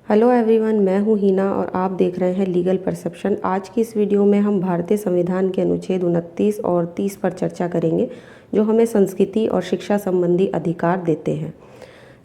Hello everyone, मैं हूं हीना और आप देख रहे हैं लीगल परसेप्शन। आज की इस वीडियो में हम भारतीय संविधान के अनुच्छेद 29 और 30 पर चर्चा करेंगे, जो हमें संस्कृति और शिक्षा संबंधी अधिकार देते हैं।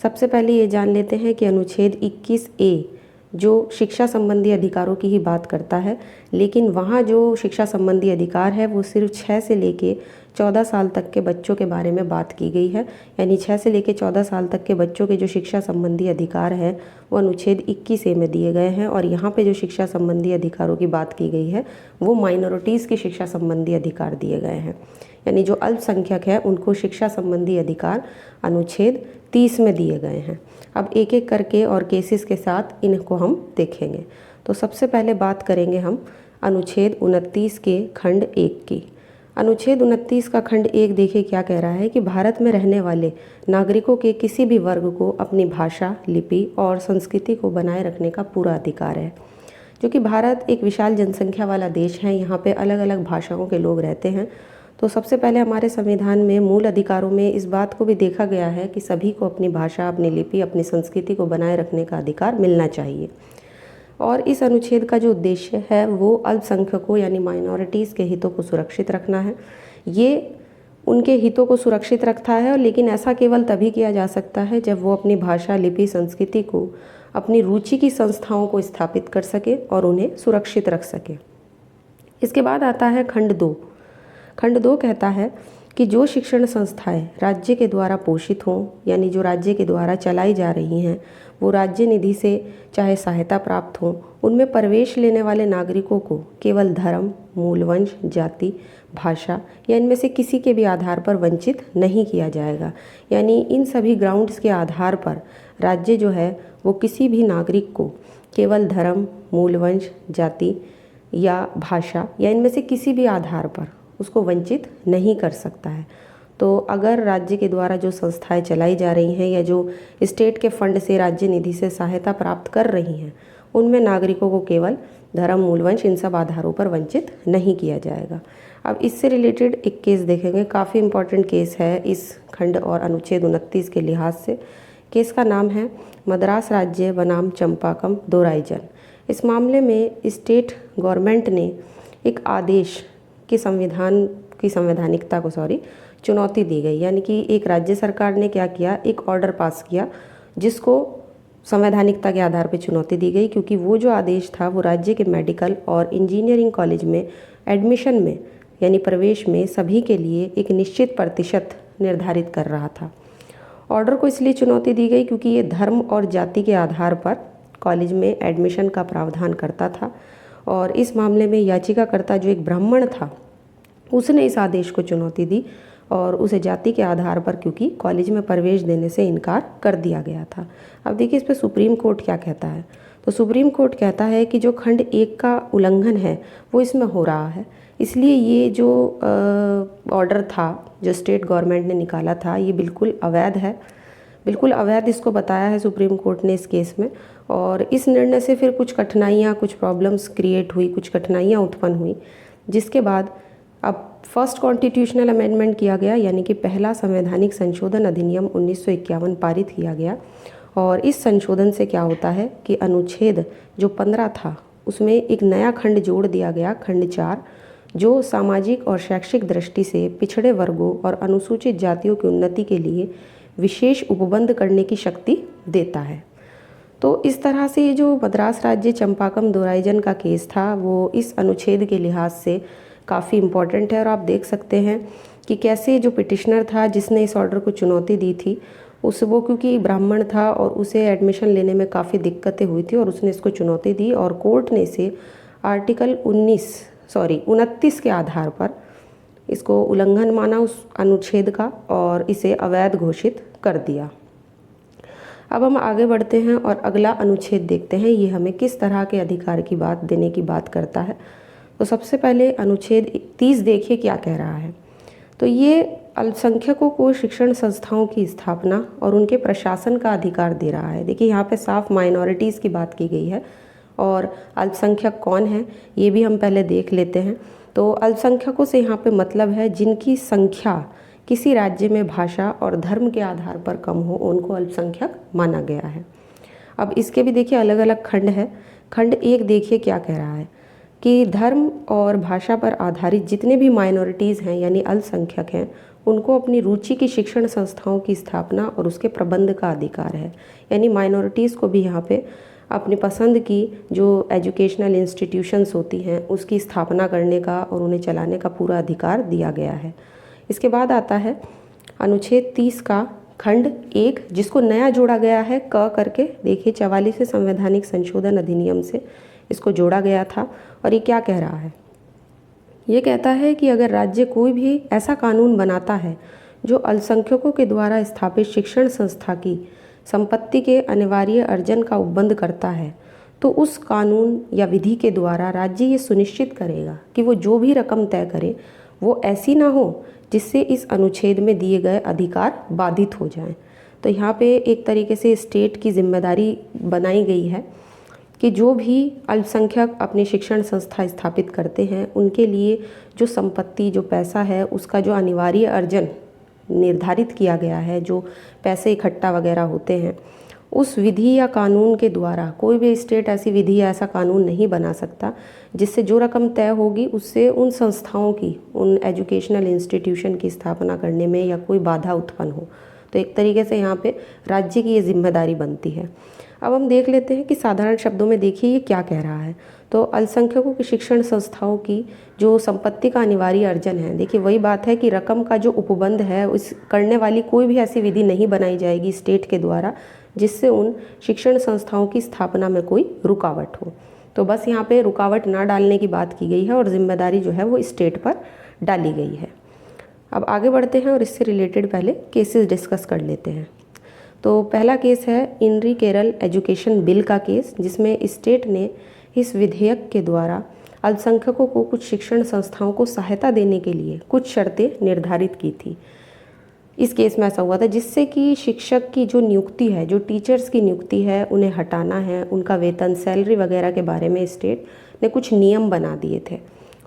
सबसे पहले ये जान लेते हैं कि अनुच्छेद 21A जो शिक्षा संबंधी अधिकारों की ही बात करता है, लेकिन वहाँ जो शिक्षा संबंधी अधिकार है वो सिर्फ 6 से लेके 14 साल तक के बच्चों के बारे में बात की गई है। यानी 6 से लेके 14 साल तक के बच्चों के जो शिक्षा संबंधी अधिकार है वो अनुच्छेद 21A में दिए गए हैं। और यहाँ पे जो शिक्षा संबंधी अधिकारों की बात की गई है वो माइनॉरिटीज़ की शिक्षा संबंधी अधिकार दिए गए हैं। यानी जो अल्पसंख्यक है उनको शिक्षा संबंधी अधिकार अनुच्छेद 30 में दिए गए हैं। अब एक एक करके और केसेस के साथ इनको हम देखेंगे। तो सबसे पहले बात करेंगे हम अनुच्छेद 29 के खंड 1 की। अनुच्छेद 29 का खंड 1 देखिए क्या कह रहा है कि भारत में रहने वाले नागरिकों के किसी भी वर्ग को अपनी भाषा, लिपि और संस्कृति को बनाए रखने का पूरा अधिकार है। जो कि भारत एक विशाल जनसंख्या वाला देश है, यहाँ पे अलग अलग भाषाओं के लोग रहते हैं। तो सबसे पहले हमारे संविधान में मूल अधिकारों में इस बात को भी देखा गया है कि सभी को अपनी भाषा, अपनी लिपि, अपनी संस्कृति को बनाए रखने का अधिकार मिलना चाहिए। और इस अनुच्छेद का जो उद्देश्य है वो अल्पसंख्यकों यानी माइनॉरिटीज़ के हितों को सुरक्षित रखना है। ये उनके हितों को सुरक्षित रखता है, लेकिन ऐसा केवल तभी किया जा सकता है जब वो अपनी भाषा, लिपि, संस्कृति को अपनी रुचि की संस्थाओं को स्थापित कर सके और उन्हें सुरक्षित रख सके। इसके बाद आता है खंड 2। खंड 2 कहता है कि जो शिक्षण संस्थाएं राज्य के द्वारा पोषित हों, यानी जो राज्य के द्वारा चलाई जा रही हैं, वो राज्य निधि से चाहे सहायता प्राप्त हो, उनमें प्रवेश लेने वाले नागरिकों को केवल धर्म, मूलवंश, जाति, भाषा या इनमें से किसी के भी आधार पर वंचित नहीं किया जाएगा। यानी इन सभी ग्राउंड्स के आधार पर राज्य जो है वो किसी भी नागरिक को केवल धर्म, मूलवंश, जाति या भाषा या इनमें से किसी भी आधार पर उसको वंचित नहीं कर सकता है। तो अगर राज्य के द्वारा जो संस्थाएं चलाई जा रही हैं या जो स्टेट के फंड से, राज्य निधि से सहायता प्राप्त कर रही हैं, उनमें नागरिकों को केवल धर्म, मूलवंश इन सब आधारों पर वंचित नहीं किया जाएगा। अब इससे रिलेटेड एक केस देखेंगे, काफ़ी इम्पॉर्टेंट केस है इस खंड और अनुच्छेद 29 के लिहाज से। केस का नाम है मद्रास राज्य बनाम चंपाकम दोराईजन। इस मामले में स्टेट गवर्नमेंट ने एक आदेश की संवैधानिकता को चुनौती दी गई। यानी कि एक राज्य सरकार ने क्या किया, एक ऑर्डर पास किया जिसको संवैधानिकता के आधार पर चुनौती दी गई, क्योंकि वो जो आदेश था वो राज्य के मेडिकल और इंजीनियरिंग कॉलेज में एडमिशन में यानी प्रवेश में सभी के लिए एक निश्चित प्रतिशत निर्धारित कर रहा था। ऑर्डर को इसलिए चुनौती दी गई क्योंकि ये धर्म और जाति के आधार पर कॉलेज में एडमिशन का प्रावधान करता था। और इस मामले में याचिकाकर्ता जो एक ब्राह्मण था उसने इस आदेश को चुनौती दी और उसे जाति के आधार पर क्योंकि कॉलेज में प्रवेश देने से इनकार कर दिया गया था। अब देखिए इस पर सुप्रीम कोर्ट क्या कहता है। तो सुप्रीम कोर्ट कहता है कि जो खंड 1 का उल्लंघन है वो इसमें हो रहा है, इसलिए ये जो ऑर्डर था जो स्टेट गवर्नमेंट ने निकाला था ये बिल्कुल अवैध है, बिल्कुल अवैध इसको बताया है सुप्रीम कोर्ट ने इस केस में। और इस निर्णय से फिर कुछ कठिनाइयाँ, कुछ प्रॉब्लम्स क्रिएट हुई, कुछ कठिनाइयाँ उत्पन्न हुई, जिसके बाद अब फर्स्ट कॉन्स्टिट्यूशनल अमेंडमेंट किया गया, यानी कि पहला संवैधानिक संशोधन अधिनियम 1951 पारित किया गया। और इस संशोधन से क्या होता है कि अनुच्छेद जो 15 था उसमें एक नया खंड जोड़ दिया गया, खंड 4, जो सामाजिक और शैक्षिक दृष्टि से पिछड़े वर्गों और अनुसूचित जातियों की उन्नति के लिए विशेष उपबंध करने की शक्ति देता है। तो इस तरह से ये जो मद्रास राज्य चंपाकम दोराईजन का केस था वो इस अनुच्छेद के लिहाज से काफ़ी इम्पॉर्टेंट है। और आप देख सकते हैं कि कैसे जो पिटिशनर था जिसने इस ऑर्डर को चुनौती दी थी वो क्योंकि ब्राह्मण था और उसे एडमिशन लेने में काफ़ी दिक्कतें हुई थी और उसने इसको चुनौती दी और कोर्ट ने इसे आर्टिकल 29 के आधार पर इसको उल्लंघन माना उस अनुच्छेद का और इसे अवैध घोषित कर दिया। अब हम आगे बढ़ते हैं और अगला अनुच्छेद देखते हैं, ये हमें किस तरह के अधिकार की बात देने की बात करता है। तो सबसे पहले अनुच्छेद 30 देखिए क्या कह रहा है। तो ये अल्पसंख्यकों को शिक्षण संस्थाओं की स्थापना और उनके प्रशासन का अधिकार दे रहा है। देखिए यहाँ पे साफ माइनॉरिटीज़ की बात की गई है और अल्पसंख्यक कौन है ये भी हम पहले देख लेते हैं। तो अल्पसंख्यकों से यहाँ पे मतलब है जिनकी संख्या किसी राज्य में भाषा और धर्म के आधार पर कम हो, उनको अल्पसंख्यक माना गया है। अब इसके भी देखिए अलग अलग खंड है। खंड 1 देखिए क्या कह रहा है कि धर्म और भाषा पर आधारित जितने भी माइनॉरिटीज़ हैं यानी अल्पसंख्यक हैं, उनको अपनी रुचि की शिक्षण संस्थाओं की स्थापना और उसके प्रबंध का अधिकार है। यानी माइनॉरिटीज़ को भी यहाँ पे अपनी पसंद की जो एजुकेशनल इंस्टीट्यूशंस होती हैं उसकी स्थापना करने का और उन्हें चलाने का पूरा अधिकार दिया गया है। इसके बाद आता है अनुच्छेद 30 का खंड 1, जिसको नया जोड़ा गया है क करके। देखिए 44वें संवैधानिक संशोधन अधिनियम से इसको जोड़ा गया था। और ये क्या कह रहा है, ये कहता है कि अगर राज्य कोई भी ऐसा कानून बनाता है जो अल्पसंख्यकों के द्वारा स्थापित शिक्षण संस्था की संपत्ति के अनिवार्य अर्जन का उपबंध करता है, तो उस कानून या विधि के द्वारा राज्य ये सुनिश्चित करेगा कि वो जो भी रकम तय करे वो ऐसी ना हो जिससे इस अनुच्छेद में दिए गए अधिकार बाधित हो जाएं। तो यहाँ पे एक तरीके से स्टेट की जिम्मेदारी बनाई गई है कि जो भी अल्पसंख्यक अपनी शिक्षण संस्था स्थापित करते हैं उनके लिए जो संपत्ति, जो पैसा है, उसका जो अनिवार्य अर्जन निर्धारित किया गया है, जो पैसे इकट्ठा वगैरह होते हैं, उस विधि या कानून के द्वारा कोई भी स्टेट ऐसी विधि या ऐसा कानून नहीं बना सकता जिससे जो रकम तय होगी उससे उन संस्थाओं की, उन एजुकेशनल इंस्टीट्यूशन की स्थापना करने में या कोई बाधा उत्पन्न हो। तो एक तरीके से यहाँ पे राज्य की ये जिम्मेदारी बनती है। अब हम देख लेते हैं कि साधारण शब्दों में देखिए ये क्या कह रहा है। तो अल्पसंख्यकों की शिक्षण संस्थाओं की जो संपत्ति का अनिवार्य अर्जन है, देखिए वही बात है कि रकम का जो उपबंध है उस करने वाली कोई भी ऐसी विधि नहीं बनाई जाएगी स्टेट के द्वारा जिससे उन शिक्षण संस्थाओं की स्थापना में कोई रुकावट हो। तो बस यहाँ पे रुकावट ना डालने की बात की गई है और जिम्मेदारी जो है वो स्टेट पर डाली गई है। अब आगे बढ़ते हैं और इससे रिलेटेड पहले केसेस डिस्कस कर लेते हैं। तो पहला केस है इनरी केरल एजुकेशन बिल का केस, जिसमें स्टेट ने इस विधेयक के द्वारा अल्पसंख्यकों को कुछ शिक्षण संस्थाओं को सहायता देने के लिए कुछ शर्तें निर्धारित की थी। इस केस में ऐसा हुआ था जिससे कि शिक्षक की जो नियुक्ति है, जो टीचर्स की नियुक्ति है, उन्हें हटाना है, उनका वेतन, सैलरी वगैरह के बारे में स्टेट ने कुछ नियम बना दिए थे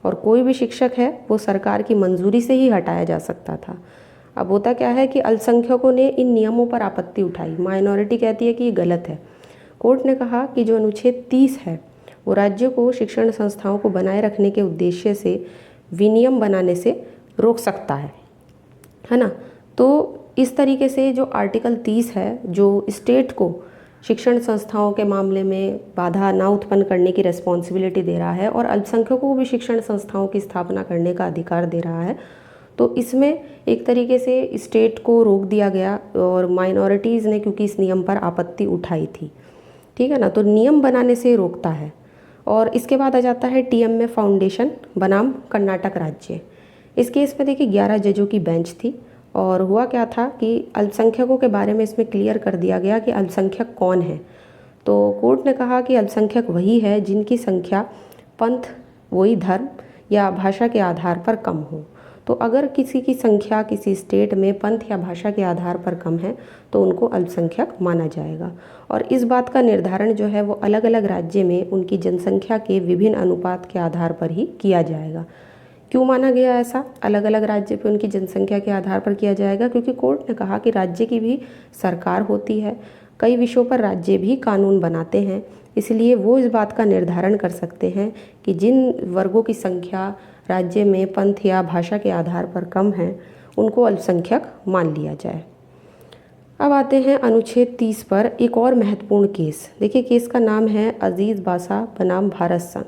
और कोई भी शिक्षक है वो सरकार की मंजूरी से ही हटाया जा सकता था। अब होता क्या है कि अल्पसंख्यकों ने इन नियमों पर आपत्ति उठाई, माइनॉरिटी कहती है कि ये गलत है। कोर्ट ने कहा कि जो अनुच्छेद 30 है वो राज्य को शिक्षण संस्थाओं को बनाए रखने के उद्देश्य से विनियम बनाने से रोक सकता है ना। तो इस तरीके से जो आर्टिकल 30 है जो स्टेट को शिक्षण संस्थाओं के मामले में बाधा ना उत्पन्न करने की रिस्पॉन्सिबिलिटी दे रहा है और अल्पसंख्यकों को भी शिक्षण संस्थाओं की स्थापना करने का अधिकार दे रहा है, तो इसमें एक तरीके से स्टेट को रोक दिया गया और माइनॉरिटीज़ ने क्योंकि इस नियम पर आपत्ति उठाई थी, ठीक है ना, तो नियम बनाने से रोकता है। और इसके बाद आ जाता है TMA फाउंडेशन बनाम कर्नाटक राज्य। इस केस में देखिए 11 जजों की बेंच थी और हुआ क्या था कि अल्पसंख्यकों के बारे में इसमें क्लियर कर दिया गया कि अल्पसंख्यक कौन है। तो कोर्ट ने कहा कि अल्पसंख्यक वही है जिनकी संख्या पंथ, वही धर्म या भाषा के आधार पर कम हो। तो अगर किसी की संख्या किसी स्टेट में पंथ या भाषा के आधार पर कम है तो उनको अल्पसंख्यक माना जाएगा। और इस बात का निर्धारण जो है वो अलग अलग राज्य में उनकी जनसंख्या के विभिन्न अनुपात के आधार पर ही किया जाएगा। क्यों माना गया ऐसा अलग अलग राज्य पे उनकी जनसंख्या के आधार पर किया जाएगा? क्योंकि कोर्ट ने कहा कि राज्य की भी सरकार होती है, कई विषयों पर राज्य भी कानून बनाते हैं, इसलिए वो इस बात का निर्धारण कर सकते हैं कि जिन वर्गों की संख्या राज्य में पंथ या भाषा के आधार पर कम है उनको अल्पसंख्यक मान लिया जाए। अब आते हैं अनुच्छेद 30 पर एक और महत्वपूर्ण केस। देखिए केस का नाम है अजीज़ बासा बनाम भारत संघ।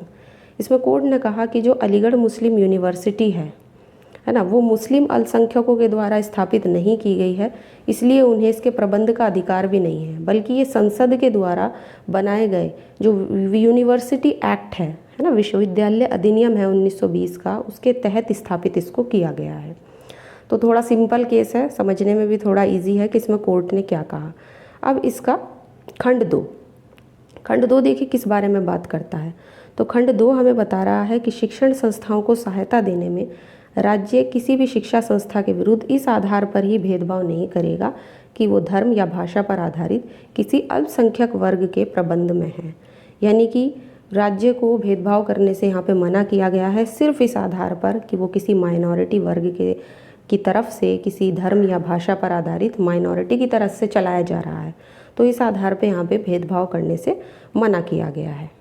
इसमें कोर्ट ने कहा कि जो अलीगढ़ मुस्लिम यूनिवर्सिटी है ना, वो मुस्लिम अल्पसंख्यकों के द्वारा स्थापित नहीं की गई है, इसलिए उन्हें इसके प्रबंध का अधिकार भी नहीं है, बल्कि ये संसद के द्वारा बनाए गए जो यूनिवर्सिटी एक्ट है ना, विश्वविद्यालय अधिनियम है 1920 का, उसके तहत स्थापित इसको किया गया है। तो थोड़ा सिंपल केस है, समझने में भी थोड़ा इजी है कि इसमें कोर्ट ने क्या कहा। अब इसका खंड 2 देखिए किस बारे में बात करता है। तो खंड 2 हमें बता रहा है कि शिक्षण संस्थाओं को सहायता देने में राज्य किसी भी शिक्षा संस्था के विरुद्ध इस आधार पर ही भेदभाव नहीं करेगा कि वो धर्म या भाषा पर आधारित किसी अल्पसंख्यक वर्ग के प्रबंध में है। यानी कि राज्य को भेदभाव करने से यहाँ पे मना किया गया है सिर्फ इस आधार पर कि वो किसी माइनॉरिटी वर्ग की तरफ से किसी धर्म या भाषा पर आधारित माइनॉरिटी की तरफ से चलाया जा रहा है। तो इस आधार पे यहाँ पे भेदभाव करने से मना किया गया है।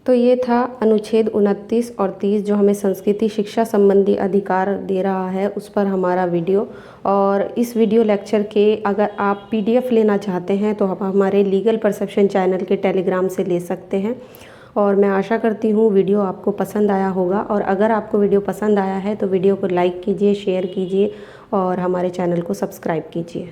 तो ये था अनुच्छेद 29 और 30 जो हमें संस्कृति शिक्षा संबंधी अधिकार दे रहा है, उस पर हमारा वीडियो। और इस वीडियो लेक्चर के अगर आप PDF लेना चाहते हैं तो आप हमारे लीगल परसेप्शन चैनल के टेलीग्राम से ले सकते हैं। और मैं आशा करती हूँ वीडियो आपको पसंद आया होगा, और अगर आपको वीडियो पसंद आया है तो वीडियो को लाइक कीजिए, शेयर कीजिए और हमारे चैनल को सब्सक्राइब कीजिए।